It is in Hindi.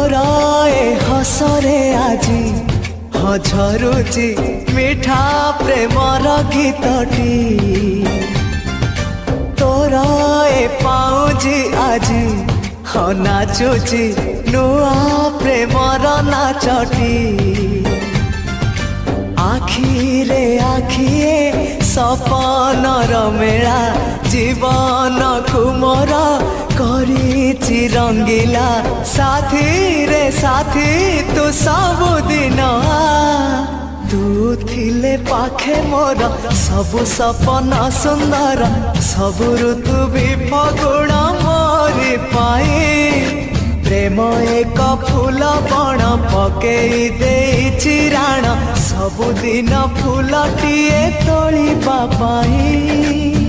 तोरा ए हसरे आजी झरुची मिठा प्रेमर गीतटी तोरा ए पाउजी आजी नाचुची नुआ प्रेमर नाचटी आखिरे आखिए सपनर मेला जीवन कुमर करिछि रंगीला साथी रे साथी तू सबुदिन तू थिले पाखे मोर सबु सपन सुंदर सबु ऋतु भी फगुण मोरी पाई प्रेम एक फूल बण पकई देइछि राण सबुदिन फूलटिए तोलिबा पाई।